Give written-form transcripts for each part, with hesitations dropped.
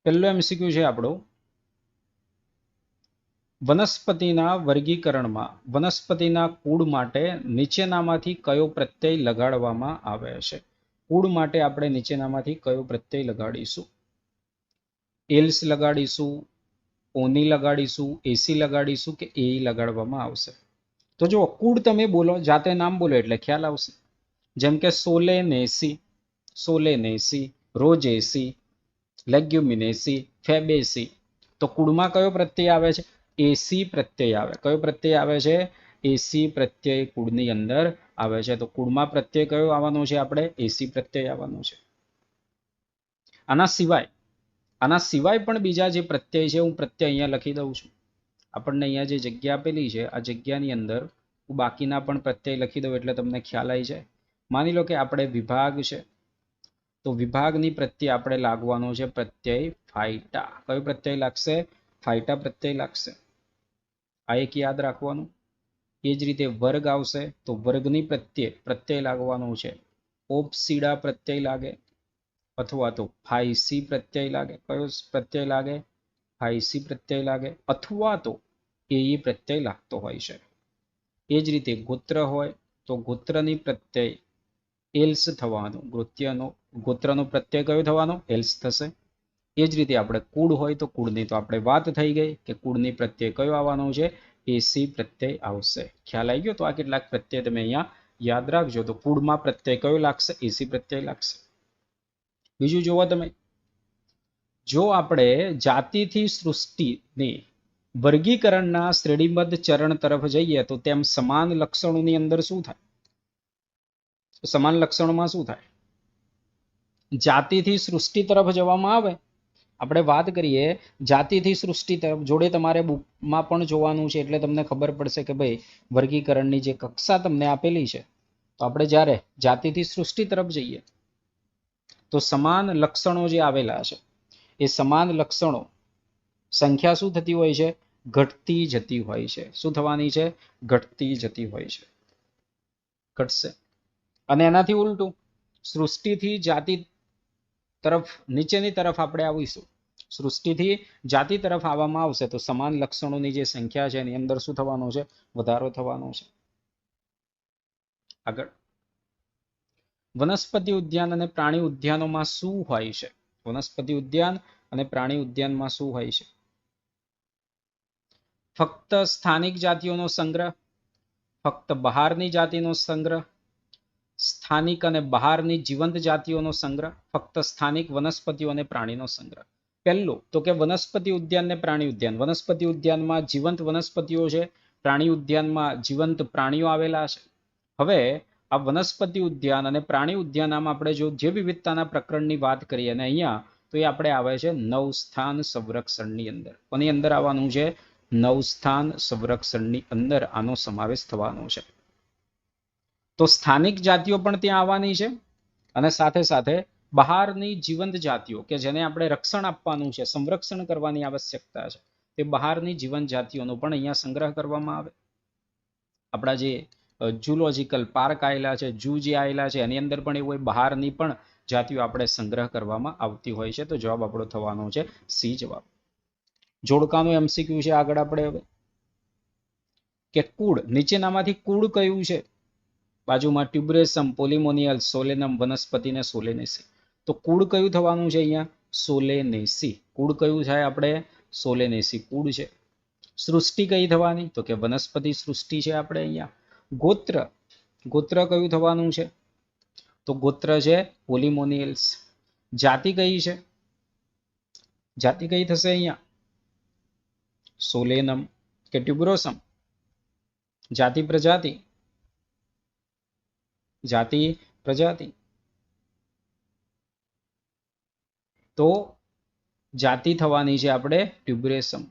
પહેલો એમસીક્યુ છે આપણો, વનસ્પતિના વર્ગીકરણમાં વનસ્પતિના કુળ માટે નીચેનામાંથી કયો પ્રત્યય લગાડવામાં આવે છે? કુળ માટે આપણે નીચેનામાંથી કયો પ્રત્યય લગાડીશું? એલ્સ લગાડીશું, ઓની લગાડીશું, એસી લગાડીશું કે એ લગાડવામાં આવશે? તો જો કુળ તમે બોલો, જાતે નામ બોલો એટલે ખ્યાલ આવશે. જેમ કે સોલેનેસી, સોલેનેસી, રોજેસી, લેગ્યુમિનેસી, ફેબેસી. તો કુળમાં કયો પ્રત્યય આવે છે? એસી પ્રત્યય આવે. કયો પ્રત્યય આવે છે? એસી પ્રત્યય કુળની અંદર આવે છે. તો કુળમાં પ્રત્યય કયો આવવાનો છે? આપણે એસી પ્રત્યય આવવાનો છે. આના સિવાય પણ બીજા જે પ્રત્યય છે, હું પ્રત્યય અહીંયા લખી દઉં છું. આપણને અહીંયા જે જગ્યા આપેલી છે, આ જગ્યાની અંદર હું બાકીના પણ પ્રત્યય લખી દઉં એટલે તમને ખ્યાલ આવી જાય. માની લો કે આપણે વિભાગ છે, તો વિભાગની પ્રત્યય આપણે લાગવાનો છે પ્રત્યય ફાઈટા. કયો પ્રત્યય લાગશે? ફાઈટા પ્રત્યય લાગશે. આ એક યાદ રાખવાનું. એ જ રીતે વર્ગ આવશે તો વર્ગની પ્રત્યય લાગવાનો છે ઓપસીડા પ્રત્યય લાગે, અથવા તો ફાઈસી પ્રત્યય લાગે. કયો પ્રત્યય લાગે? ફાઈસી પ્રત્યય લાગે, અથવા તો એ પ્રત્યય લાગતો હોય છે. એ જ રીતે ગોત્ર હોય તો ગોત્રની પ્રત્યય એલ્સ થવાનો. ગોત્રનો પ્રત્યય કયો થવાનો? એલ્સ થશે. એ જ રીતે આપણે કુળ હોય તો કુળની તો આપણે વાત થઈ ગઈ કે કુળની પ્રત્યય કયો આવવાનો છે? એસી પ્રત્યય આવશે. ખ્યાલ આવી ગયો? તો આ કેટલાક પ્રત્યય તમે અહીંયા યાદ રાખજો. તો કુળમાં પ્રત્યય કયો લાગશે? એસી પ્રત્યય લાગશે. બીજું જોવો તમે, જો આપણે જાતિથી સૃષ્ટિની વર્ગીકરણના શ્રેણીબદ્ધ ચરણ તરફ જઈએ તો તેમ સમાન લક્ષણોની અંદર શું થાય? સમાન લક્ષણોમાં શું થાય? જાતિથી સૃષ્ટિ તરફ જવામાં આવે, આપણે વાત કરીએ જાતિથી સૃષ્ટિ તરફ, જોડે તમારે બુકમાં પણ જોવાનું છે એટલે તમને ખબર પડશે કે ભાઈ વર્ગીકરણની જે કક્ષા તમને આપેલી છે, તો આપણે જ્યારે જાતિથી સૃષ્ટિ તરફ જઈએ તો સમાન લક્ષણો જે આવેલા છે એ સમાન લક્ષણો સંખ્યા શું થતી હોય છે? ઘટતી જતી હોય છે. શું થવાની છે? ઘટતી જતી હોય છે, ઘટશે. અને એનાથી ઉલટું, સૃષ્ટિથી જાતિ તરફ, નીચેની તરફ આપણે આવીશું, સૃષ્ટિથી જાતિ તરફ આવવામાં આવશે તો સમાન લક્ષણોની જે સંખ્યા છે એની અંદર શું થવાનો છે? વધારો થવાનો છે. આગળ, વનસ્પતિ ઉદ્યાન અને પ્રાણી ઉદ્યાનોમાં શું હોય છે? વનસ્પતિ ઉદ્યાન અને પ્રાણી ઉદ્યાનમાં શું હોય છે? ફક્ત સ્થાનિક જાતિઓનો સંગ્રહ, ફક્ત બહારની જાતિનો સંગ્રહ, સ્થાનિક અને બહારની જીવંત જાતિઓનો સંગ્રહ, ફક્ત સ્થાનિક વનસ્પતિઓ અને પ્રાણીનો સંગ્રહ. પહેલું તો કે વનસ્પતિ ઉદ્યાન ને પ્રાણી ઉદ્યાન. વનસ્પતિ ઉદ્યાનમાં જીવંત વનસ્પતિઓ છે, પ્રાણી ઉદ્યાનમાં જીવંત પ્રાણીઓ આવેલા છે. હવે આ વનસ્પતિ ઉદ્યાન અને પ્રાણી ઉદ્યાનમાં આપણે જો જે વિવિધતાના પ્રકરણની વાત કરીએ અને અહીંયા તો એ આપણે આવે છે નવસ્થાન સંરક્ષણની અંદર. કોની અંદર આવવાનું છે? નવસ્થાન સંરક્ષણની અંદર આનો સમાવેશ થવાનો છે. તો સ્થાનિક જાતિઓ પણ ત્યાં આવવાની છે અને સાથે સાથે બહારની જીવંત જાતિઓ કે જેને આપણે રક્ષણ આપવાનું છે, સંરક્ષણ કરવાની આવશ્યકતા છે, તે બહારની જીવંત જાતિઓનો પણ અહીંયા સંગ્રહ કરવામાં આવે. આપણા જે ઝૂલોજિકલ પાર્ક આવેલા છે, ઝૂ જે આવેલા છે એની અંદર પણ એવું બહારની પણ જાતિઓ આપણે સંગ્રહ કરવામાં આવતી હોય છે. તો જવાબ આપણો થવાનો છે સી જવાબ. જોડકાનું એમસીક્યુ છે આગળ આપણે હવે, કે કુળ નીચેનામાંથી કુળ કયું છે? બાજુમાં ટ્યુબ્રેસમ, પોલિમોનિયલ, સોલેનમ, વનસ્પતિ ને સોલેનેસી. તો કુળ કયું થવાનું છે અહીંયા? સોલેનેસી. કુળ કયું થાય? આપણે સોલેનેસી કુળ છે. સૃષ્ટિ કઈ થવાની? તો કે વનસ્પતિ સૃષ્ટિ છે આપણે અહીંયા. ગોત્ર, ગોત્ર કયું થવાનું છે? તો ગોત્ર છે પોલિમોનિયલ્સ. જાતિ કઈ છે? જાતિ કઈ થશે અહીંયા? સોલેનમ કે ટ્યુબ્રોસમ. જાતિ પ્રજાતિ, જાતિ પ્રજાતિ. તો જાતિ થવાની છે આપણે ટ્યુબ્રેસમ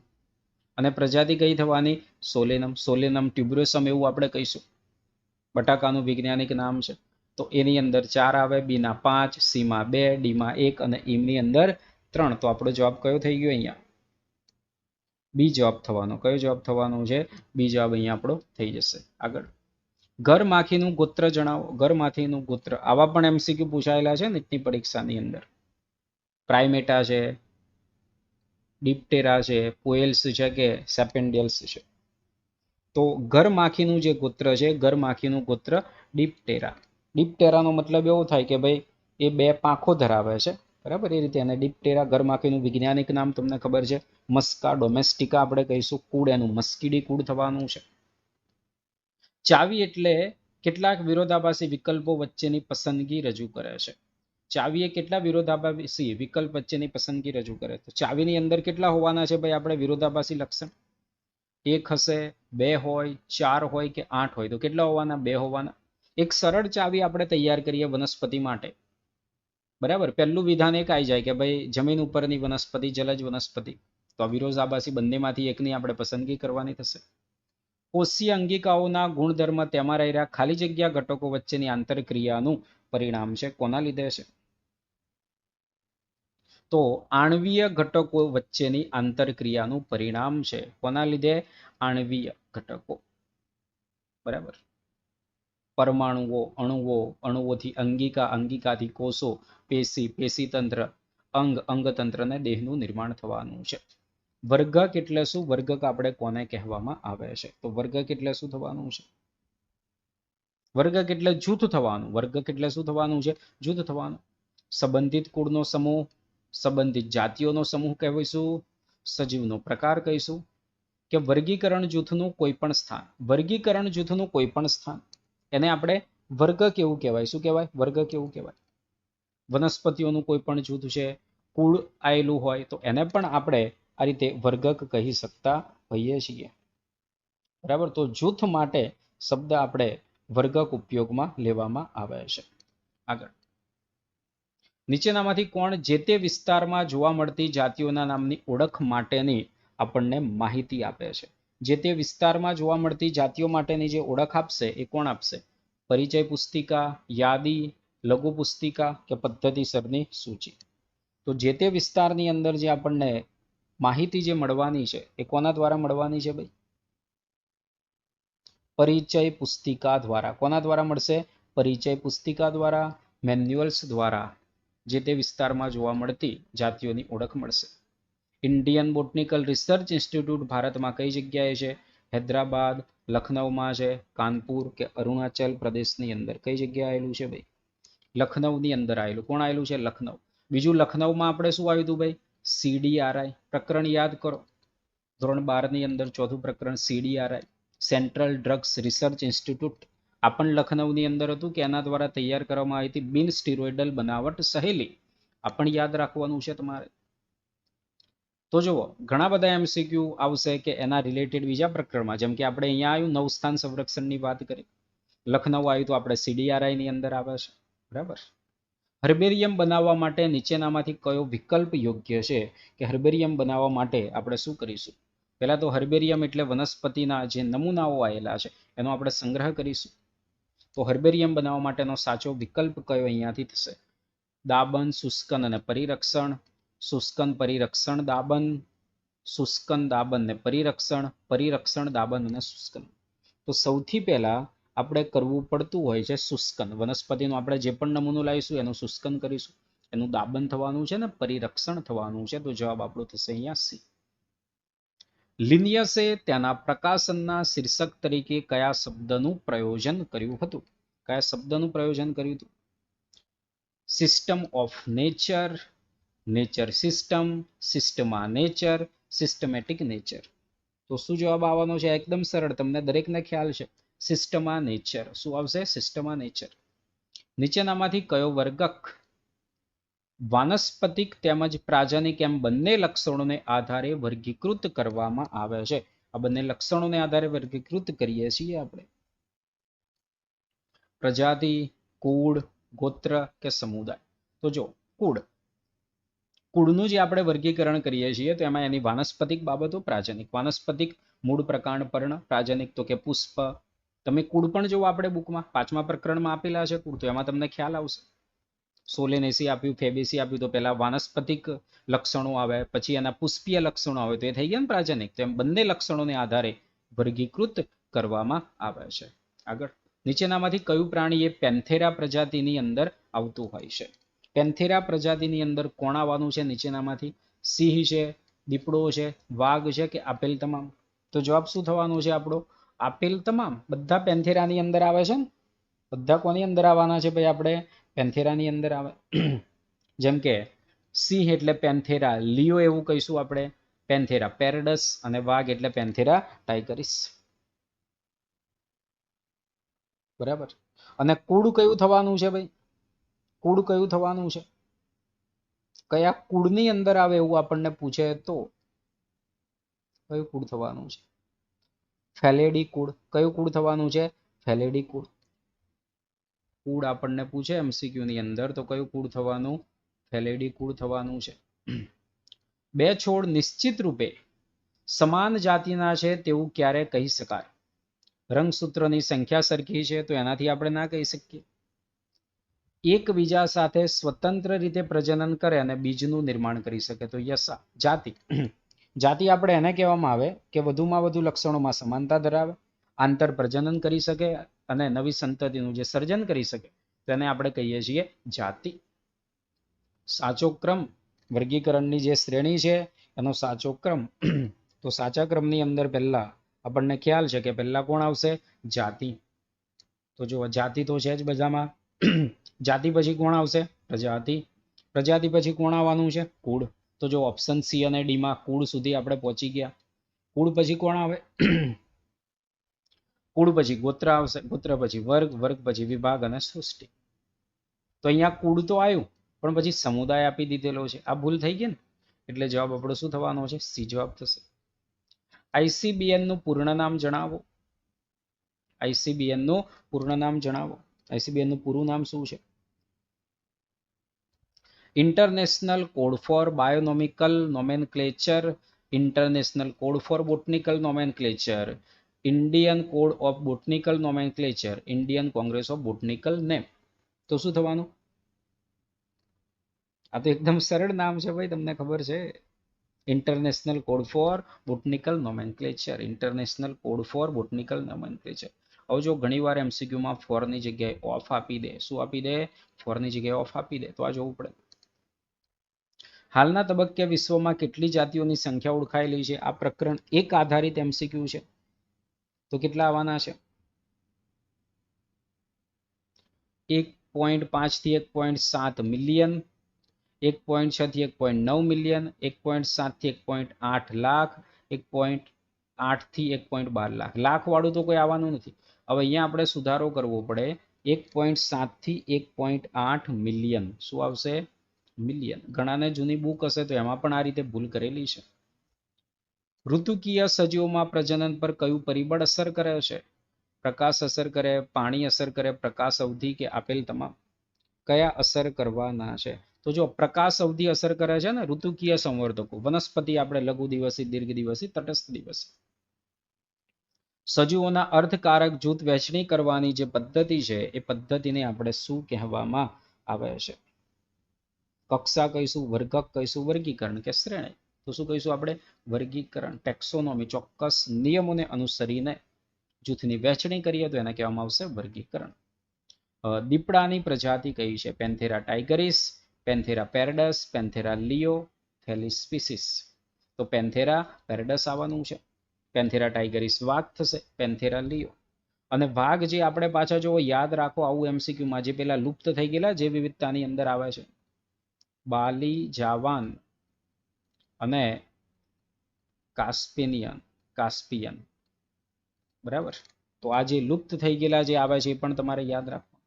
અને પ્રજાતિ કઈ થવાની? સોલેનમ. સોલેનમ ટ્યુબ્રેસમ એવું આપણે કહીશું. બટાકાનું વૈજ્ઞાનિક નામ છે. તો એની અંદર 4 આવે, બી ના 5, સી માં 2, ડી માં 1 અને ઈ ની અંદર 3. તો આપણો જવાબ કયો થઈ ગયો અહીંયા? બી જવાબ થવાનો. કયો જવાબ થવાનો છે? બી જવાબ અહીંયા આપણો થઈ જશે. આગળ, ઘરમાખીનું ગોત્ર જણાવો. ઘરમાખીનું ગોત્ર, આવા પણ એમસીક્યુ પૂછાયેલા છે નીટની પરીક્ષાની અંદર. પ્રાઇમેટા છે, ડિપ્ટેરા છે, પોએલ્સ છે કે સેપેન્ડિયલ્સ છે. તો ઘરમાખીનું જે ગોત્ર છે, ઘરમાખીનું ગોત્ર ડિપ્ટેરા. ડિપ્ટેરાનો મતલબ એવો થાય કે ભાઈ એ બે પાંખો ધરાવે છે, બરાબર. એ રીતે. અને ડિપ્ટેરા ઘરમાખીનું વૈજ્ઞાનિક નામ તમને ખબર છે, મસ્કા ડોમેસ્ટિકા આપણે કહીશું. કુળ એનું મસ્કીડી કુળ થવાનું છે. ચાવી એટલે કેટલાક વિરોધાભાસી વિકલ્પો વચ્ચેની પસંદગી રજૂ કરે છે. ચાવી એ કેટલા વિરોધાભાસી વિકલ્પ વચ્ચેની પસંદગી રજૂ કરે છે. ચાવીની અંદર કેટલા હોવાના છે ભાઈ આપણે વિરોધાભાસી લક્ષણ? એક હશે, બે હોય, ચાર હોય કે આઠ હોય. તો કેટલા હોવાના? બે હોવાના. એક સરળ ચાવી આપણે તૈયાર કરીએ વનસ્પતિ માટે, બરાબર. પહેલું વિધાન એક આવી જાય કે ભાઈ જમીન ઉપરની વનસ્પતિ, જલજ વનસ્પતિ. તો વિરોધાભાસી બંનેમાંથી એકની આપણે પસંદગી કરવાની થશે. કોષીય અંગિકાઓના ગુણધર્મ તેમાં રહેલા ખાલી જગ્યા ઘટકો વચ્ચેની આંતરક્રિયાનું પરિણામ છે. કોના લીધે છે? તો આણ્વીય ઘટકો વચ્ચેની આંતરક્રિયાનું પરિણામ છે. કોના લીધે? આણ્વીય ઘટકો, બરાબર. પરમાણુઓ, અણુઓ, અણુઓથી અંગિકા, અંગિકાથી કોષો, પેશી, પેશીતંત્ર, અંગ, અંગતંત્ર અને દેહનું નિર્માણ થવાનું છે. વર્ગક એટલે શું? વર્ગક આપણે કોને કહેવામાં આવે છે? તો વર્ગક એટલે શું થવાનું છે? વર્ગક એટલે જૂથ થવાનું. વર્ગક એટલે શું થવાનું છે? જૂથ થવાનું. સંબંધિત કુળનો સમૂહ, સંબંધિત જાતિઓનો સમૂહ કહેવાયશું, સજીવનો પ્રકાર કહીશું, કે વર્ગીકરણ જૂથનું કોઈ પણ સ્થાન. વર્ગીકરણ જૂથનું કોઈ પણ સ્થાન એને આપણે વર્ગક એવું કહેવાય. શું કહેવાય? વર્ગક એવું કહેવાય. વનસ્પતિઓનું કોઈ પણ જૂથ છે, કુળ આવેલું હોય તો એને પણ આપણે આ રીતે વર્ગક કહી શકતા હોઈએ છીએ, બરાબર. તો જૂથ માટે શબ્દ આપણે વર્ગક ઉપયોગમાં લેવામાં આવે છે. આગળ, નીચેનામાંથી કોણ જે તે વિસ્તારમાં જોવા મળતી જાતિઓના નામની ઓળખ માટેની આપણને માહિતી આપે છે? જે તે વિસ્તારમાં જોવા મળતી જાતિઓ માટેની જે ઓળખ આપશે એ કોણ આપશે? પરિચય પુસ્તિકા, યાદી, લઘુ પુસ્તિકા કે પદ્ધતિસરની સૂચિ? તો જે તે વિસ્તારની અંદર જે આપણને માહિતી જે મળવાની છે એ કોના દ્વારા મળવાની છે ભાઈ? પરિચય પુસ્તિકા દ્વારા. કોના દ્વારા મળશે? પરિચય પુસ્તિકા દ્વારા, મેન્યુઅલ્સ દ્વારા જે તે વિસ્તારમાં જોવા મળતી જાતિઓની ઓળખ મળશે. ઇન્ડિયન બોટનિકલ રિસર્ચ ઇન્સ્ટિટ્યૂટ ભારતમાં કઈ જગ્યાએ છે? હૈદરાબાદ, લખનૌમાં છે, કાનપુર કે અરુણાચલ પ્રદેશની અંદર? કઈ જગ્યાએ આવેલું છે ભાઈ? લખનૌની અંદર આવેલું. કોણ આવેલું છે? લખનૌ. બીજું લખનૌમાં આપણે શું આવ્યું હતું ભાઈ? CDRI. પ્રકરણ યાદ કરો, ધોરણ 12 ની અંદર ચોથું પ્રકરણ CDRI, central drugs research institute. આ પણ લખનૌની અંદર હતું કે એના દ્વારા તૈયાર કરવામાં આવી હતી બિન સ્ટીરોઇડલ બનાવટ સહેલી. આ પણ યાદ રાખવાનું છે તમારે. તો જુઓ, ઘણા બધા MCQ આવશે કે એના રિલેટેડ બીજા પ્રકરણમાં. જેમ કે આપણે અહીંયા આવ્યું નવસ્થાન સંરક્ષણની વાત કરી, લખનૌ આવ્યું તો આપણે CDRI ની અંદર આવે છે, બરાબર. હર્બેરિયમ બનાવવા માટે નીચેનામાંથી કયો વિકલ્પ યોગ્ય છે? કે હર્બેરિયમ બનાવવા માટે આપણે શું કરીશું? પહેલા તો હર્બેરિયમ એટલે વનસ્પતિના જે નમૂનાઓ આવેલા છે એનો આપણે સંગ્રહ કરીશું. તો હર્બેરિયમ બનાવવા માટેનો સાચો વિકલ્પ કયો અહીંયાથી થશે? દાબન, શુષ્કન અને પરિરક્ષણ, શુષ્કન પરિરક્ષણ દાબન, શુષ્કન દાબન ને પરિરક્ષણ, પરિરક્ષણ દાબન અને શુષ્કન. તો સૌથી પહેલા આપણે કરવું પડતું હોય છે શુષ્કન. વનસ્પતિનું આપણે જે પણ નમૂનો લાવીશું એનું શુષ્કન કરીશું, એનું દાબન થવાનું છે ને પરિરક્ષણ થવાનું છે. તો જવાબ આપણો થશે અહીંયા C. લિનિયસે તેના પ્રકાશનના શીર્ષક તરીકે કયા શબ્દનું પ્રયોજન કર્યું હતું? કયા શબ્દનું પ્રયોજન કર્યું હતું? System of nature, nature system, સિસ્ટમા નેચર, સિસ્ટમેટિક નેચર. તો શું જવાબ આવવાનો છે? એકદમ સરળ, તમને દરેકને ખ્યાલ છે. સિસ્ટમા નેચર. શું આવશે? સિસ્ટમા નેચર. નીચેનામાંથી કયો વર્ગક વાનસ્પતિક તેમજ પ્રાજનિક એમ બંને લક્ષણોને આધારે વર્ગીકૃત કરવામાં આવે છે? આ બંને લક્ષણોને આધારે વર્ગીકૃત કરીએ છીએ આપણે. પ્રજાતિ, કુળ, ગોત્ર કે સમુદાય? તો જો કુળ, કુળનું જે આપણે વર્ગીકરણ કરીએ છીએ તો એમાં એની વાનસ્પતિક બાબતો, પ્રાજનિક. વાનસ્પતિક મૂળ, પ્રકાંડ, પર્ણ. પ્રાજનિક તો કે પુષ્પ. તમે કુળ પણ જો આપણે બુકમાં 5મા પ્રકરણમાં આપેલા છે કુળ, તો એમાં તમને ખ્યાલ આવશે. સોલેનેસી આપ્યું, ફેબેસી આપ્યું, તો પહેલા વાનસ્પતિક લક્ષણો આવે, પછી એના પુષ્પીય લક્ષણો આવે, તો એ થઈ ગયા ને પ્રાજનિક. તો એમ બંને લક્ષણોને આધારે વર્ગીકૃત કરવામાં આવે છે. આગળ, નીચેનામાંથી કયું પ્રાણી એ પેન્થેરા પ્રજાતિની અંદર આવતું હોય છે? પેન્થેરા પ્રજાતિની અંદર કોણ આવવાનું છે નીચેનામાંથી? સિંહ છે, દીપડો છે, વાઘ છે કે આપેલ તમામ? તો જવાબ શું થવાનો છે આપણો? આપેલ તમામ. બધા પેન્થેરાની અંદર આવે છે ને? બધા કોની અંદર આવવાના છે ભાઈ? આપણે પેન્થેરાની અંદર આવે. જેમ કે સિંહ એટલે પેન્થેરા, લિયો એવું કહીશું આપણે, પેન્થેરા પેરડસ, અને વાઘ એટલે પેન્થેરા ટાઇગરિસ. બરાબર. અને કુળ કયું થવાનું છે ભાઈ? કુળ કયું થવાનું છે? કયા કુળની અંદર આવે એવું આપણને પૂછે તો કયું કુળ થવાનું છે? ફેલેડી કુળ. કયું કુળ થવાનું છે? ફેલેડી કુળ. કુળ આપણને પૂછે એમસીક્યુ ની અંદર તો કયું કુળ થવાનું? ફેલેડી કુળ થવાનું છે. બે છોડ નિશ્ચિત રૂપે સમાન જાતિના છે તેવું ક્યારે કહી શકાય? રંગસૂત્રની સંખ્યા સરખી છે તો એનાથી આપણે ના કહી શકીએ. એકબીજા સાથે સ્વતંત્ર રીતે પ્રજનન કરે અને બીજનું નિર્માણ કરી શકે તો યસા. જાતિ. જાતિ આપણે એને કહેવામાં આવે કે વધુમાં વધુ લક્ષણોમાં સમાનતા ધરાવે, આંતર પ્રજનન કરી શકે અને નવી સંતતિનું જે સર્જન કરી શકે તેને આપણે કહીએ છીએ જાતિ. સાચો ક્રમ, વર્ગીકરણની જે શ્રેણી છે એનો સાચો ક્રમ, તો સાચા ક્રમની અંદર પહેલા આપણને ખ્યાલ છે કે પહેલા કોણ આવશે? જાતિ. તો જો જાતિ તો છે જ બધામાં. જાતિ પછી કોણ આવશે? પ્રજાતિ. પ્રજાતિ પછી કોણ આવવાનું છે? કુળ. તો જો ઓપ્શન સી અને ડી માં કુળ સુધી આપણે પહોંચી ગયા. કુળ પછી કોણ આવે? કુળ પછી ગોત્ર આવશે, ગોત્ર પછી વર્ગ, વર્ગ પછી વિભાગ અને સૃષ્ટિ. તો અહીંયા કુળ તો આવ્યું પણ પછી સમુદાય આપી દીધેલો છે. આ ભૂલ થઈ ગઈ ને? એટલે જવાબ આપણો શું થવાનો છે? સી જવાબ થશે. ICBN નું પૂર્ણ નામ જણાવો. ICBN નું પૂર્ણ નામ જણાવો. ICBN નું પૂરું નામ શું છે? International code for bionomical nomenclature, international code for botanical nomenclature, Indian code of botanical nomenclature, Indian congress of botanical name. તો શું થવાનું? આ તો એકદમ સરળ નામ છે ભાઈ, તમને ખબર છે. International code for botanical nomenclature, international code for botanical nomenclature. હવે જો ઘણીવાર એમસીક્યુમાં ફોરની જગ્યાએ ઓફ આપી દે. શું આપી દે? ફોરની જગ્યાએ ઓફ આપી દે. તો આ જોવું પડે. હાલના તબક્કે વિશ્વમાં કેટલી જાતિઓની સંખ્યા ઓળખાયેલી છે? આ પ્રકરણ 1 આધારિત એમસીક્યુ છે. તો કેટલા આવવાના છે? 1.5 થી 1.7 મિલિયન, 1.6 થી 1.9 મિલિયન, 1.7 થી 1.8 લાખ, 1.8 થી 1.12 લાખ. લાખ વાળું તો કોઈ આવવાનું નથી. હવે અહીંયા આપણે સુધારો કરવો પડે. 1.7 થી 1.8 મિલિયન. શું આવશે? મિલિયન. ઘણાને જૂની બુક હશે તો એમાં પણ આ રીતે ભૂલ કરેલી છે. ઋતુકીય સજીવોમાં પ્રજનન પર કયું પરિબળ અસર કરે છે? પ્રકાશ અસર કરે, પાણી અસર કરે, પ્રકાશ અવધિ કે આપેલ તમામ? કયા અસર કરવાના છે? તો જો પ્રકાશ અવધિ અસર કરે છે ને ઋતુકીય સંવર્ધકો. વનસ્પતિ આપણે લઘુ દિવસી, દીર્ઘ દિવસી, તટસ્થ દિવસી. સજીવોના અર્થકારક જૂથ વહેંચણી કરવાની જે પદ્ધતિ છે એ પદ્ધતિને આપણે શું કહેવામાં આવે છે? કક્ષા કહીશું, વર્ગક કહીશું, વર્ગીકરણ કે શ્રેણી? તો શું કહીશું આપણે? વર્ગીકરણ. ટેક્સોનોમી. ચોક્કસ નિયમોને અનુસરીને જૂથની વહેંચણી કરીએ તો એને કહેવામાં આવશે વર્ગીકરણ. દીપડાની પ્રજાતિ કઈ છે? પેન્થેરા ટાઇગરિસ, પેન્થેરા પેરડસ, પેન્થેરા લિયો, થેલિસ સ્પીસીસ. તો પેન્થેરા પેરડસ આવવાનું છે. પેન્થેરા ટાઇગરિસ વાઘ થશે, પેન્થેરા લિયો. અને વાઘ જે આપણે પાછા જો યાદ રાખો આવું એમસીક્યુમાં જે પેલા લુપ્ત થઈ ગયેલા જે વિવિધતાની અંદર આવે છે, બાલી જાવાન અને કાસ્પિયન. બરાબર. તો આ જે લુપ્ત થઈ ગયેલા જે આવે છે એ પણ તમારે યાદ રાખવું.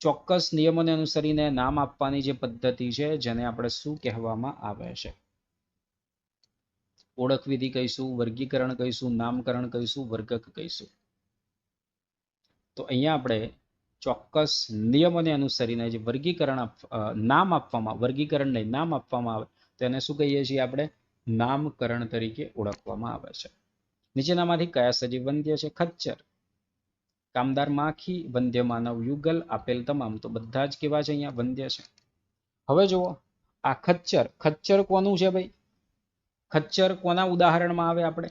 ચોક્કસ નિયમોને અનુસરીને નામ આપવાની જે પદ્ધતિ છે જેને આપણે શું કહેવામાં આવે છે? ઓળખ વિધિ કહીશું, વર્ગીકરણ કહીશું, નામકરણ કહીશું, વર્ગક કહીશું. તો અહીંયા આપણે ચોક્કસ નિયમોને અનુસરીને જે વર્ગીકરણ નામ આપવામાં, વર્ગીકરણ નહીં નામ આપવામાં આવે તેને શું કહીએ છીએ આપણે? નામકરણ તરીકે ઓળખવામાં આવે છે. નીચેનામાંથી કયા સજીવ વંદ્ય છે? ખચ્ચર, કામદાર માખી, વંદ્ય માનવ યુગલ, આપેલ તમામ. તો બધા જ કેવા છે? અહીંયા વંદ્ય છે. હવે જુઓ આ ખચ્ચર. ખચ્ચર કોનું છે ભાઈ? ખચ્ચર કોના ઉદાહરણમાં આવે? આપણે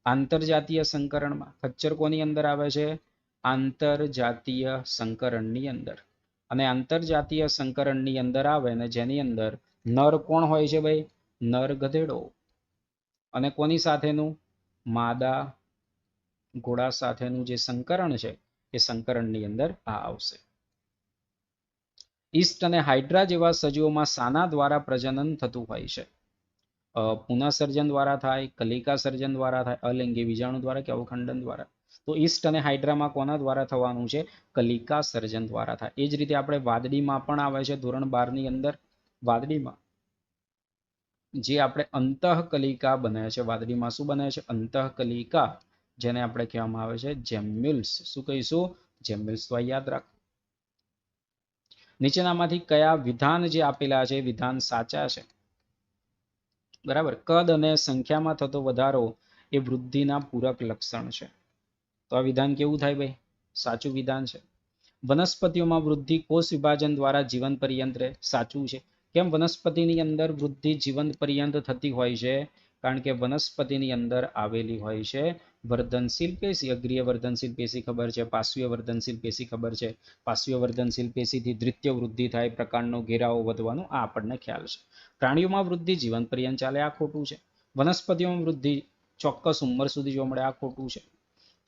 આંતરજાતીય સંકરણમાં. ખચ્ચર કોની અંદર આવે છે? આંતરજાતીય સંકરણની અંદર. અને આંતરજાતીય સંકરણની અંદર આવે ને જેની અંદર નર કોણ હોય છે ભાઈ? નર ગધેડો. અને કોની સાથેનું? માદા ઘોડા સાથેનું જે સંકરણ છે એ સંકરણની અંદર આ આવશે. ઈસ્ટ અને હાઇડ્રા જેવા સજીવોમાં શાના દ્વારા પ્રજનન થતું હોય છે? પુનઃસર્જન દ્વારા થાય, કલિકા સર્જન દ્વારા થાય, અલિંગી બીજાણુ દ્વારા કે અવખંડન દ્વારા? તો ઈસ્ટ અને હાઇડ્રામાં કોના દ્વારા થવાનું છે? કલિકા સર્જન દ્વારા થાય. એ જ રીતે આપણે વાદળીમાં પણ આવે છે ધોરણ 12 ની અંદર. વાદળીમાં જે આપણે અંતઃકલિકા બને છે, વાદળીમાં શું બને છે? અંતઃકલિકા, જેને આપણે કહેવામાં આવે છે જેમ્યુલ્સ. શું કહીશું? જેમ્યુલ્સ. તો યાદ રાખો. નીચેનામાંથી કયા વિધાન જે આપેલા છે વિધાન સાચા છે? બરાબર. કદ અને સંખ્યામાં થતો વધારો એ વૃદ્ધિના પૂરક લક્ષણ છે. તો આ વિધાન કેવું થાય ભાઈ? સાચું વિધાન છે. વનસ્પતિઓમાં વૃદ્ધિ કોષ વિભાજન દ્વારા જીવન પર્યંત રહે. સાચું છે. કેમ વનસ્પતિની અંદર વૃદ્ધિ જીવન પર્યંત થતી હોય છે? કારણ કે વનસ્પતિની અંદર આવેલી હોય છે વર્ધનશીલ પેશી. અગ્રીય વર્ધનશીલ પેશી ખબર છે, પાર્શ્વીય વર્ધનશીલ પેશી ખબર છે. પાર્શ્વીય વર્ધનશીલ પેશીથી દ્વિતીય વૃદ્ધિ થાય, પ્રકાંડનો ઘેરાવો વધવાનો, આ આપણને ખ્યાલ છે. પ્રાણીઓમાં વૃદ્ધિ જીવન પર્યંત ચાલે, આ ખોટું છે. વનસ્પતિઓમાં વૃદ્ધિ ચોક્કસ ઉંમર સુધી જોવા મળે, આ ખોટું છે.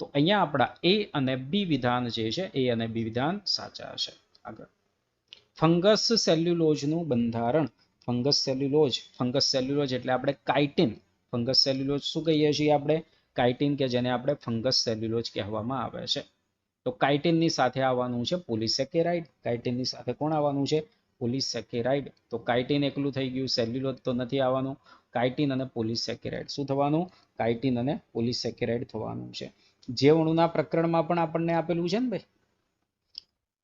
તો અહીંયા આપણા એ અને બી વિધાન જે છે, એ અને બી વિધાન સાચા હશે. આગળ, ફંગસ સેલ્યુલોઝનું બંધારણ. ફંગસ સેલ્યુલોઝ એટલે આપણે કાઇટિન. ફંગસ સેલ્યુલોઝ શું કહીએ છીએ આપણે? કાઇટિન, કે જેને આપણે ફંગસ સેલ્યુલોઝ કહેવામાં આવે છે. તો કાઇટિનની સાથે આવવાનું છે પોલિસેકેરાઇડ. કાઇટિનની સાથે કોણ આવવાનું છે? પોલિસેકેરાઇડ. તો કાઇટિન એકલું થઈ ગયું, સેલ્યુલોઝ તો નથી આવવાનું. કાઇટિન અને પોલિસેકેરાઇડ શું થવાનું? કાઇટિન અને પોલિસેકેરાઇડ થવાનું છે. જે અણુના પ્રકરણમાં પણ આપણને આપેલું છે ને ભાઈ,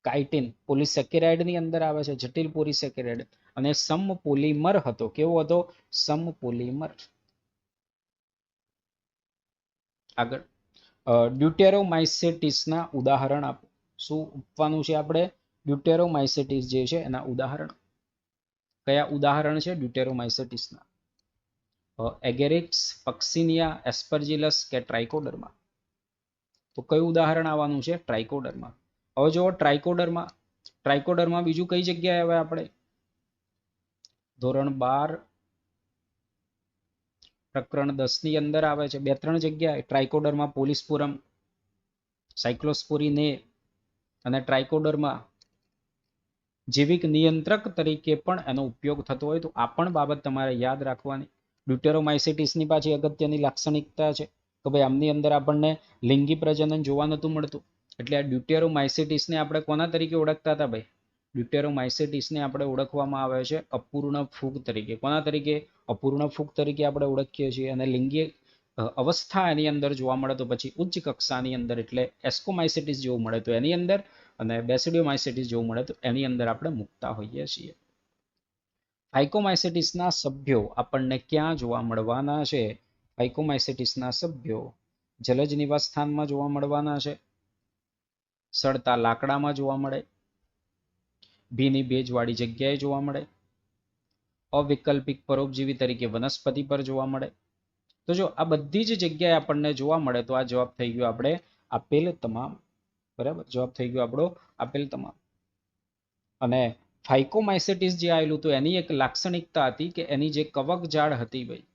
કાઇટિન પોલિસેકેરાઇડ ની અંદર આવે છે, જટિલ પોલિસેકેરાઇડ. અને સમપોલિમર હતો. કેવો હતો? સમપોલિમર. આગળ, ડ્યુટેરોમાઇસેટિસના ઉદાહરણ આપો. શું આપવાનું છે આપણે? ડ્યુટેરોમાઇસેટિસ જે છે એના ઉદાહરણ. કયા ઉદાહરણ છે ડ્યુટેરોમાઇસેટિસના? એગેરિક્સ, પક્સિનિયા, એસ્પરજીલસ કે ટ્રાઇકોડર્મા? તો કયું ઉદાહરણ આવવાનું છે? ટ્રાઇકોડર્મા. હવે જો ટ્રાઇકોડર્મા બીજું કઈ જગ્યાએ આવે? આપણે ધોરણ 12 પ્રકરણ 10 ની અંદર આવે છે. 2-3 જગ્યાએ ટ્રાઇકોડર્મા પોલિસ્પોરમ, સાયક્લોસ્પોરીને અને ટ્રાઇકોડર્મા જૈવિક નિયંત્રક તરીકે પણ એનો ઉપયોગ થતો હોય. તો આ પણ બાબત તમારે યાદ રાખવાની. ડ્યુટેરોમાઇસેટિસની પાછી અગત્યની લાક્ષણિકતા છે કે ભાઈ આમની અંદર આપણને લિંગી પ્રજનન જોવા નતું મળતું. એટલે આ ડ્યુટેરોમાઇસેટિસને આપણે કોના તરીકે ઓળખતા હતા ભાઈ? ડ્યુટેરોમાઇસેટિસને આપણે ઓળખવામાં આવે છે અપૂર્ણ ફૂગ તરીકે. કોના તરીકે? અપૂર્ણ ફૂગ તરીકે આપણે ઓળખીએ છીએ. અને લિંગી અવસ્થા એની અંદર જોવા મળે તો પછી ઉચ્ચ કક્ષાની અંદર એટલે એસ્કોમાઇસેટિસ જેવું મળે તો એની અંદર, અને બેસિડિયોમાઇસેટિસ જેવું મળે તો એની અંદર આપણે મૂકતા હોઈએ છીએ. ફાઇકોમાઇસેટિસના સભ્યો આપણને ક્યાં જોવા મળવાના છે? ફાઇકોમાઇસેટિસના સભ્યો જલજ નિવાસ સ્થાનમાં જોવા મળવાના છે, સડતા લાકડામાં જોવા મળે, ભીની ભેજવાળી જગ્યાએ જોવા મળે, અવૈકલ્પિક પરોપજીવી તરીકે વનસ્પતિ પર જોવા મળે. તો જો આ બધી જ જગ્યાએ આપણને જોવા મળે તો આ જવાબ થઈ ગયો આપણે આપેલ તમામ. બરાબર, જવાબ થઈ ગયો આપણો આપેલ તમામ. અને ફાઇકોમાઇસેટિસ જે આવેલું તો એની એક લાક્ષણિકતા હતી કે એની જે કવકજાળ હતી ભાઈ,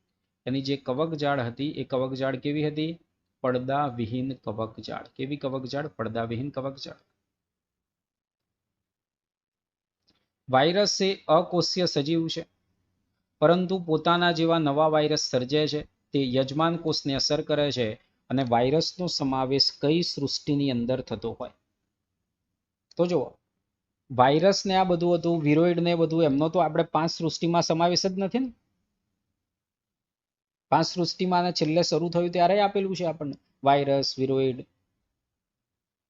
એની જે કવકજાળ હતી એ કવકજાળ કેવી હતી? પડદા વિહીન કવકજાળ. કેવી કવકજાળ? પડદા વિહીન કવકજાળ. વાયરસ એ અકોષીય સજીવ છે, પરંતુ પોતાના જેવા નવા વાયરસ સર્જે છે. તે યજમાન કોષને અસર કરે છે. અને વાયરસનો સમાવેશ કઈ સૃષ્ટિની અંદર થતો હોય? તો જો વાયરસ ને આ બધું હતું, વિરોઇડ ને બધું, એમનો તો આપણે 5 સૃષ્ટિમાં સમાવેશ જ નથી ને. 5 સૃષ્ટિમાં છેલ્લે શરૂ થયું ત્યારે આપેલું છે આપણને. વાયરસ, વિરોઇડ,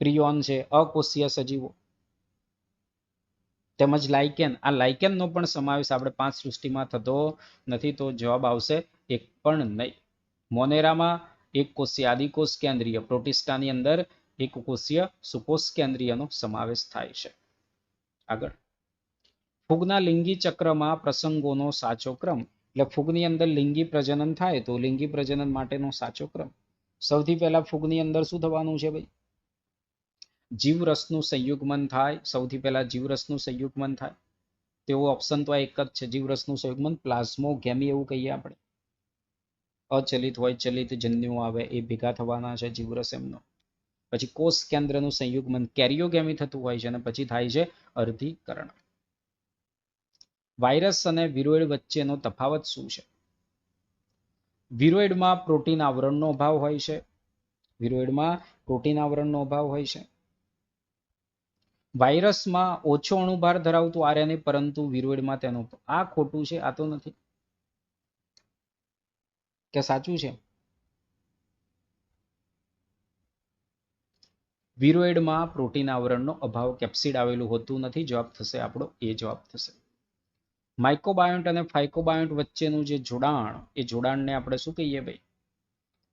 પ્રિયોન છે, અકોષીય સજીવો, તેમજ લાઇકેન. આ લાઇકેનનો પણ સમાવેશ આપણે 5 સૃષ્ટિમાં થતો નથી. તો જવાબ આવશે એક પણ નહીં. મોનેરામાં એક કોષીય આદિકોષ કેન્દ્રીય, પ્રોટિસ્ટાની અંદર એક કોષીય સુકોષ કેન્દ્રીયનો સમાવેશ થાય છે. આગળ, ફૂગના લિંગી ચક્રમાં પ્રસંગોનો સાચો ક્રમ. એટલે ફૂગની અંદર લિંગી પ્રજનન થાય તો લિંગી પ્રજનન માટેનો સાચો ક્રમ. સૌથી પહેલા ફૂગની અંદર શું થવાનું છે ભાઈ? જીવરસનું સંયુગ્મન થાય. સૌથી પહેલા જીવરસનું સંયુગ્મન થાય. તેવો ઓપ્શન તો એક જ છે, જીવરસનું સંયુગ્મન. પ્લાઝ્મોગેમી એવું કહીએ આપણે. અચલિત હોય ચલિત જન્યુઓ આવે એ ભેગા થવાના છે જીવરસ એમનો. પછી કોષ કેન્દ્રનું સંયુગ્મન કેરિયોગેમી થતું હોય છે અને પછી થાય છે અર્ધીકરણ. વાયરસ અને વિરોઇડ વચ્ચેનો તફાવત શું છે? વિરોઇડમાં પ્રોટીન આવરણનો અભાવ હોય છે. વિરોઇડમાં પ્રોટીન આવરણનો અભાવ હોય છે. વાયરસમાં ઓછો અણુભાર ધરાવતું આરએનએ, પરંતુ વિરોઇડમાં તેનો, આ ખોટું છે, આ તો નથી કે સાચું છે? વિરોઇડમાં પ્રોટીન આવરણનો અભાવ, કેપ્સિડ આવેલું હોતું નથી. જવાબ થશે આપણો એ જવાબ થશે. માઇક્રોબાયોન્ટ અને ફાઇકોબાયોન્ટ વચ્ચેનું જે જોડાણ, એ જોડાણને આપણે શું કહીએ ભાઈ?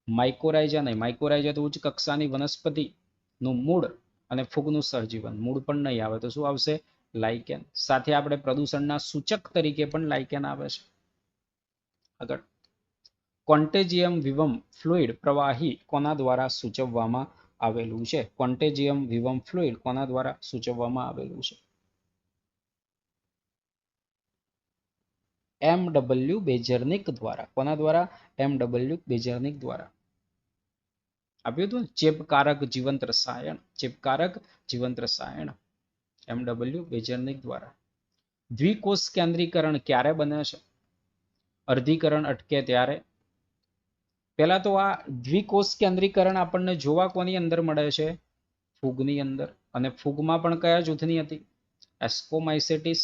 માઇકોરાઇજા નહીં. માઇકોરાઇજા તો ઉચ્ચ કક્ષાની વનસ્પતિનું મૂળ અને ફૂગનું સહજીવન. મૂળ પણ નહીં આવે તો શું આવશે? લાઇકેન. સાથે આપણે પ્રદૂષણના સૂચક તરીકે પણ લાઇકેન આવે છે. આગળ, કોન્ટેજિયમ વિવમ ફ્લુઇડ પ્રવાહી કોના દ્વારા સૂચવવામાં આવેલું છે? કોન્ટેજિયમ વિવમ ફ્લુઇડ કોના દ્વારા સૂચવવામાં આવેલું છે? એમ.ડબલ્યુ. બેઝર્નિક દ્વારા. કોના દ્વારા? એમ.ડબલ્યુ. બેઝર્નિક દ્વારા. આપ્યું હતું ને, ચેપકારક જીવંત રસાયણ. ચેપકારક જીવંત રસાયણ એમ.ડબલ્યુ. બેઝર્નિક દ્વારા. દ્વિકોષ કેન્દ્રીકરણ ક્યારે બને છે? અર્ધીકરણ અટકે ત્યારે. પહેલા તો આ દ્વિકોષ કેન્દ્રીકરણ આપણને જોવા કોની અંદર મળે છે? ફૂગની અંદર. અને ફૂગમાં પણ કયા જૂથની હતી? એસ્કોમાઇસેટિસ.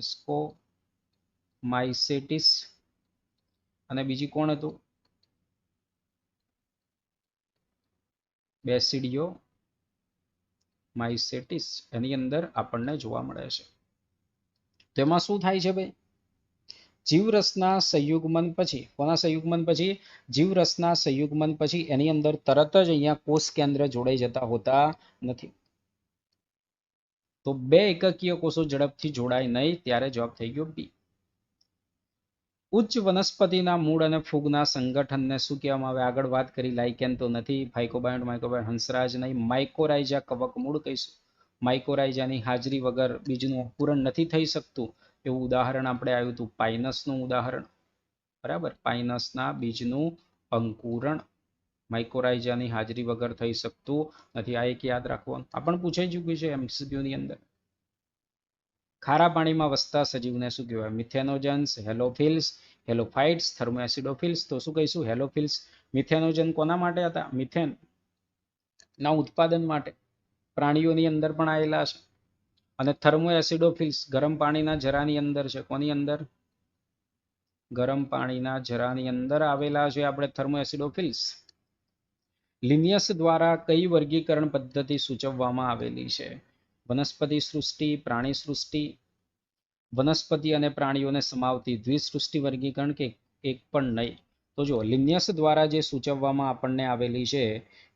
એસ્કોમાઇસેટિસ. અને બીજી કોણ હતું? બેસિડિયો માઇસેટિસ. એની અંદર આપણને જોવા મળે છે. તેમાં શું થાય છે ભાઈ? જીવરસના સંયુગ્મન પછી, કોના સંયુગ્મન પછી? જીવરસના સંયુગ્મન પછી એની અંદર તરત જ અહીંયા કોષ કેન્દ્ર જોડાઈ જતા હોતા નથી. તો બે એકકીય કોષો ઝડપથી જોડાય નહીં, ત્યારે જવાબ થઈ ગયો બી. ઉચ્ચ વનસ્પતિના મૂળ અને ફૂગના સંગઠનને શું કહેવામાં આવે? આગળ વાત કરી, લાઇકેન તો નથી. ફાઇકોબાયોન્ટ, માઇકોબાયોન્ટ, હંસરાજ નહીં. માઇકોરાઇજા કવક મૂળ કહીશું. માઇકોરાઇજાની હાજરી વગર બીજનું અંકુરણ નથી થઈ શકતું. એવું ઉદાહરણ આપણે આવ્યું હતું, પાઇનસનું ઉદાહરણ. બરાબર, પાઇનસના બીજનું અંકુરણ માઇકોરાઇજાની હાજરી વગર થઈ શકતું નથી. આ એક યાદ રાખવાનું. આ પણ પૂછાઈ ચૂક્યું છે એમસીક્યુની અંદર. ખારા પાણીમાં વસતા સજીવને શું કહેવાય? મિથેનોજન્સ, હેલોફિલ્સ, હેલોફાઇટ્સ, થર્મોએસિડોફિલ્સ. તો શું કહીશું? હેલોફિલ્સ. મિથેનોજન કોના માટે હતા? મિથેન ના ઉત્પાદન માટે. પ્રાણીઓની અંદર પણ આવેલા છે. અને થર્મોએસિડોફિલ્સ ગરમ પાણીના જરાની અંદર છે. કોની અંદર? ગરમ પાણીના જરાની અંદર આવેલા છે આપણે થર્મોએસિડોફિલ્સ. લિનિયસ દ્વારા કઈ વર્ગીકરણ પદ્ધતિ સૂચવવામાં આવેલી છે? વનસ્પતિ સૃષ્ટિ, પ્રાણી સૃષ્ટિ, વનસ્પતિ અને પ્રાણીઓને સમાવતી દ્વિસૃષ્ટિ વર્ગીકરણ કે એક પણ નહીં? તો જો લિનિયસ દ્વારા જે સૂચવવામાં આપણને આવેલી છે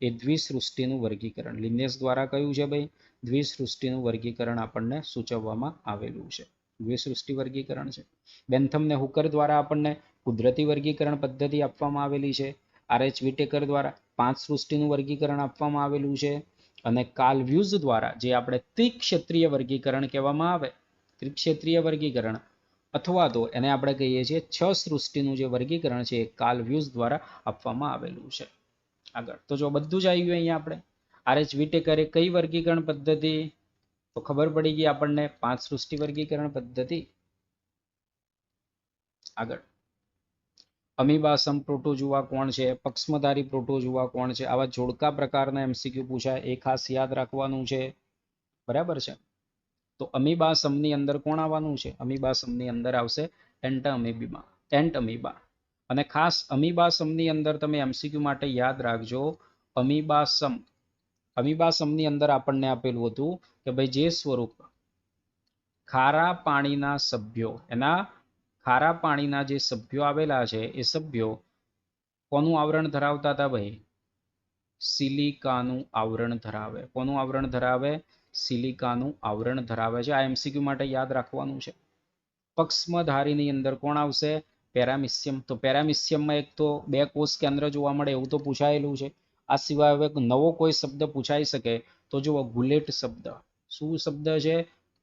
એ દ્વિસૃષ્ટિનું વર્ગીકરણ. લિનિયસ દ્વારા કયું છે ભાઈ? દ્વિસૃષ્ટિનું વર્ગીકરણ આપણને સૂચવવામાં આવેલું છે. દ્વિસૃષ્ટિ વર્ગીકરણ છે. બેન્થમ ને હુકર દ્વારા આપણને કુદરતી વર્ગીકરણ પદ્ધતિ આપવામાં આવેલી છે. આર.એચ. વિટેકર દ્વારા 5 સૃષ્ટિનું વર્ગીકરણ આપવામાં આવેલું છે. અને કાર્લ વ્યુઝ દ્વારા જે આપણે ત્રિક્ષેત્રીય વર્ગીકરણ કહેવામાં આવે, ત્રિક્ષેત્રીય વર્ગીકરણ, અથવા તો એને આપણે કહીએ છીએ 6 સૃષ્ટિનું જે વર્ગીકરણ છે એ કાર્લ વ્યુઝ દ્વારા આપવામાં આવેલું છે. આગળ તો જો બધું જ આવી ગયું અહીંયા આપણે. આર.એચ. વિટેકરે કઈ વર્ગીકરણ પદ્ધતિ? તો ખબર પડી ગઈ આપણને, 5 સૃષ્ટિ વર્ગીકરણ પદ્ધતિ. આગળ, અમીબાસમ પ્રોટોજુઆ કોણ છે? પક્ષમધારી પ્રોટોજુઆ કોણ છે? આવા જોડકા પ્રકારના એમસીક્યુ પૂછાય, એ ખાસ યાદ રાખવાનું છે. બરાબર છે. તો અમીબાસમની અંદર કોણ આવવાનું છે? અમીબાસમની અંદર આવશે એન્ટઅમીબા. અને ખાસ અમીબાસમની અંદર તમે એમસીક્યુ માટે યાદ રાખજો, અમીબાસમની અંદર આપણને આપેલું હતું કે ભાઈ જે સ્વરૂપ ખારા પાણીના સભ્યો, એના ખારા પાણીના જે સભ્યો આવેલા છે એ સભ્યો કોનું આવરણ ધરાવતા હતા ભાઈ? સિલિકાનું આવરણ ધરાવે. કોનું આવરણ ધરાવે? સિલિકાનું આવરણ ધરાવે છે. આ એમસીક્યુ માટે યાદ રાખવાનું છે. પક્ષમધારીની અંદર કોણ આવશે? પેરામિસિયમ. તો પેરામિસિયમમાં એક તો 2 કોષ કેન્દ્ર જોવા મળે એવું તો પૂછાયેલું છે. આ સિવાય હવે નવો કોઈ શબ્દ પૂછાઈ શકે તો જુઓ, ગુલેટ શબ્દ. શું શબ્દ છે?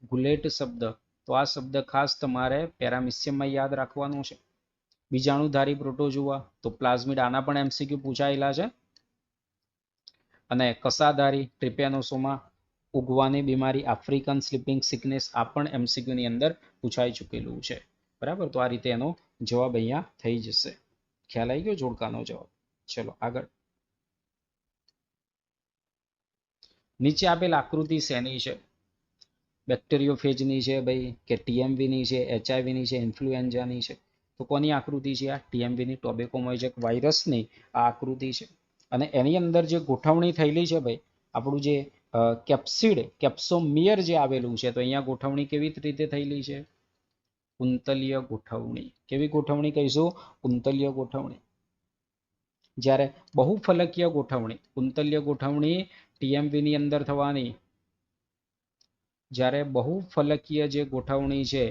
ગુલેટ શબ્દ. તો આ શબ્દ ખાસ તમારે પેરામિસિયમમાં યાદ રાખવાનો છે. બીજાણુધારી પ્રોટોજુઆ, તો પ્લાઝમિડ આના પણ એમસીક્યુ પૂછાયેલા છે. અને કસાધારી ટ્રિપેનોસોમા, ઉગવાની બીમારી આફ્રિકન સ્લીપિંગ સિકનેસ, આ પણ એમસીક્યુ ની અંદર પૂછાઈ ચૂકેલું છે. બરાબર, તો આ રીતે એનો જવાબ અહીંયા થઈ જશે. ખ્યાલ આવી ગયો જોડકાનો જવાબ. ચલો આગળ. નીચે આપેલ આકૃતિ શેની છે? બેક્ટેરિયોફેજની છે ભાઈ, કે ટીએમવીની છે, એચઆઈવીની છે, ઇન્ફ્લુએન્ઝાની છે? તો કોની આકૃતિ છે આ? ટીએમવીની, ટોબેકોમોઝેક વાયરસની આ આકૃતિ છે. અને એની અંદર જે ગોઠવણી થયેલી છે ભાઈ, આપણું જે કેપ્સિડ કેપ્સોમિયર જે આવેલું છે, તો અહીંયા ગોઠવણી કેવી રીતે થયેલી છે? કુંતલીય ગોઠવણી. કેવી ગોઠવણી કહીશું? કુંતલીય ગોઠવણી. જ્યારે બહુફલકીય ગોઠવણી, કુંતલીય ગોઠવણી ટીએમવી ની અંદર થવાની. જ્યારે બહુફલકીય જે ગોઠવણી છે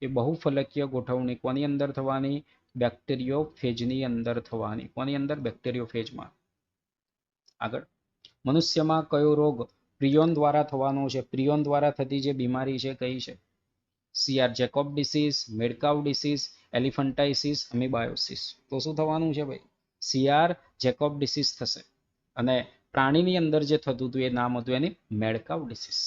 એ બહુફલકીય ગોઠવણી કોની અંદર થવાની? બેક્ટેરિયોફેજની અંદર થવાની. કોની અંદર? બેક્ટેરિયોફેજમાં. આગળ. મનુષ્યમાં કયો રોગ પ્રિયોન દ્વારા થવાનો છે? પ્રિયોન દ્વારા થતી જે બીમારી છે કઈ છે? CR Jacob disease, mad cow disease, elephantiasis, amoebiasis. તો શું થવાનું છે ભાઈ? સીઆર જેકોબ ડિસીઝ થશે. અને પ્રાણીની અંદર જે થતું હતું એ નામ હતું એની મેડકાઉ ડિસીઝ.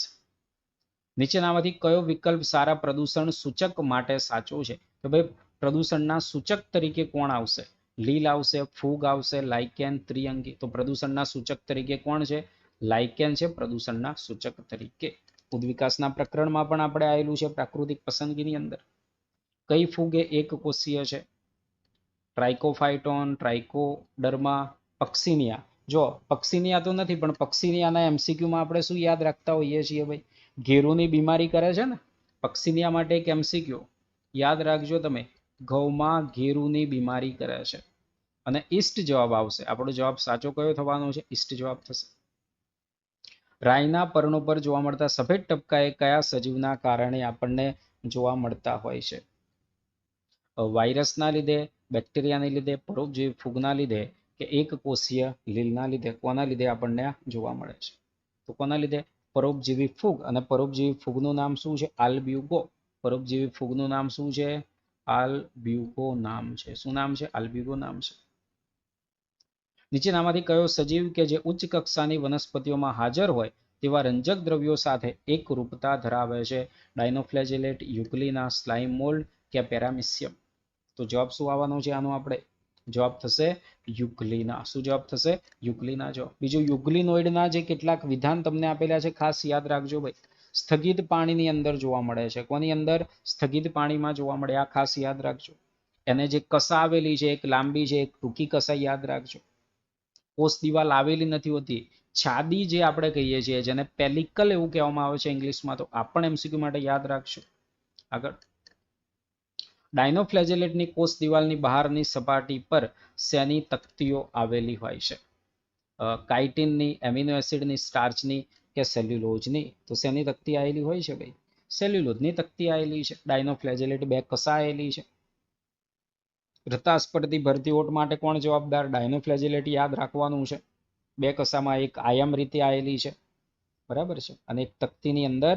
નીચેનામાંથી કયો વિકલ્પ સારા પ્રદૂષણ સૂચક માટે સાચો છે? તો ભાઈ પ્રદૂષણના સૂચક તરીકે કોણ આવશે? લીલ આવશે, ફૂગ આવશે, લાઇકેન, ત્રિઅંગી. તો પ્રદૂષણના સૂચક તરીકે કોણ છે? લાઇકેન છે પ્રદૂષણના સૂચક તરીકે. ઉદ્વિકાસના પ્રકરણમાં પણ આપણે આવેલું છે પ્રાકૃતિક પસંદગીની અંદર. કઈ ફૂગ એ એક કોષીય છે? ટ્રાઇકોફાઇટોન, ટ્રાઇકોડર્મા, પક્સિનિયા. જો પક્સિનિયા તો નથી, પણ પક્સિનિયાના એમસીક્યુમાં આપણે શું યાદ રાખતા હોઈએ છીએ ભાઈ? ઘેરુની બીમારી કરે છે ને, પક્સિનિયા માટે એક એમસીક્યુ યાદ રાખજો તમે, ઘઉંમાં ઘેરુની બીમારી કરે છે. અને ઈસ્ટ જવાબ આવશે. આપણો જવાબ સાચો કયો થવાનો છે? ઈસ્ટ જવાબ થશે. રાઈના પર્ણો પર જોવા મળતા સફેદ ટપકા એ કયા સજીવના કારણે આપણને જોવા મળતા હોય છે? વાયરસના લીધે, બેક્ટેરિયાને લીધે, પરોપજીવી ફૂગના લીધે, કે એક કોષીય લીલના લીધે? કોના લીધે આપણને જોવા મળે છે? તો કોના લીધે? પરોપજીવી ફૂગ. અને પરોપજીવી ફૂગનું નામ શું છે? આલ્બ્યુગો. પરોપજીવી ફૂગનું નામ શું છે? આલ્બ્યુગો નામ છે. શું નામ છે? આલ્બ્યુગો નામ છે. નીચેનામાંથી કયો સજીવ કે જે ઉચ્ચ કક્ષાની વનસ્પતિઓમાં હાજર હોય તેવા રંજક દ્રવ્યો સાથે એકરૂપતા ધરાવે છે? ડાયનોફ્લેજેલેટ, યુગ્લિના, સ્લાઇમ મોલ્ડ કે પેરામિસિયમ? તો જવાબ શું આવવાનો છે આનો? આપણે જવાબ થશે યુગ્લિના. શું જવાબ થશે? યુગ્લિના જવાબ. બીજું યુગ્લિનોઇડના જે કેટલાક વિધાન તમને આપેલા છે ખાસ યાદ રાખજો ભાઈ. સ્થગિત પાણીની અંદર જોવા મળે છે. કોની અંદર? સ્થગિત પાણીમાં જોવા મળે. આ ખાસ યાદ રાખજો. એને જે કસા આવેલી છે, એક લાંબી છે, એક ટૂંકી કસા યાદ રાખજો. કોષ દિવાલ આવેલી નથી હોતી. છાદી જે આપણે કહીએ છીએ, જેને પેલિકલ એવું કહેવામાં આવે છે ઇંગ્લિશમાં, તો આ પણ એમસીક્યુ માટે યાદ રાખજો. આગળ. ડાયનોફ્લેજેલેટની કોષ દિવાલની બહારની સપાટી પર શેની તકતીઓ આવેલી હોય છે? કાઇટિનની, એમિનો એસિડની, સ્ટાર્ચની કે સેલ્યુલોઝની? તો શેની તકતી આવેલી હોય છે ભાઈ? સેલ્યુલોઝની તકતી આવેલી છે. ડાયનોફ્લેજેલેટ બે કસા આવેલી છે. રતાસ્પર્ધી ભરતી ઓટ માટે કોણ જવાબદાર? ડાયનોફ્લેજેલેટ યાદ રાખવાનું છે. બે કસામાં એક આયામ રીતે આવેલી છે, બરાબર છે, અને એક તકતીની અંદર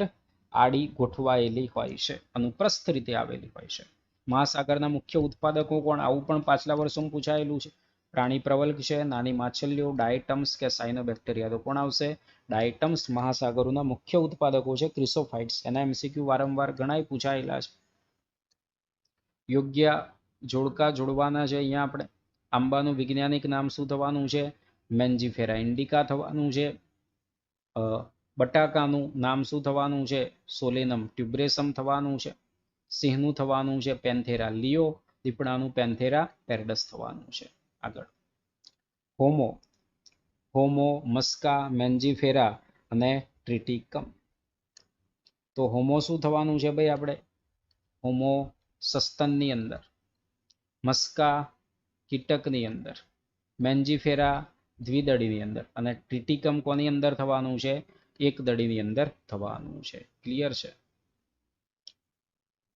આડી ગોઠવાયેલી હોય છે, અનુપ્રસ્થ રીતે આવેલી હોય છે. મહાસાગરના મુખ્ય ઉત્પાદકો કોણ? આવું પણ પાછલા વર્ષોમાં પૂછાયેલું છે. પ્રાણી પ્રવલ્ક છે, નાની માછલીઓ, ડાયટમ્સ કે સાયનોબેક્ટેરિયા? તો કોણ આવશે? ડાયટમ્સ મહાસાગરોના મુખ્ય ઉત્પાદકો છે. ક્રિસોફાઇટ્સ. એના એમસીક્યુ વારંવાર ઘણા પૂછાયેલા છે. યોગ્ય જોડકા જોડવાના છે. અહીંયા આપણે આંબાનું વૈજ્ઞાનિક નામ શું થવાનું છે? મેન્જીફેરા ઇન્ડિકા થવાનું છે. બટાકાનું નામ શું થવાનું છે? સોલેનમ ટ્યુબ્રેસમ થવાનું છે. સિંહનું થવાનું છે પેન્થેરા લિયો. દીપડાનું પેન્થેરા પેરડસ થવાનું છે. આગળ. હોમો, મસ્કા, મેન્જીફેરા અને ટ્રિટિકમ. તો હોમો શું થવાનું છે ભાઈ? આપણે હોમો સસ્તનની અંદર, મસ્કા કીટકની અંદર, મેન્જીફેરા દ્વિદળીની અંદર, અને ટ્રિટિકમ કોની અંદર થવાનું છે? એક દળીની અંદર થવાનું છે. ક્લિયર છે?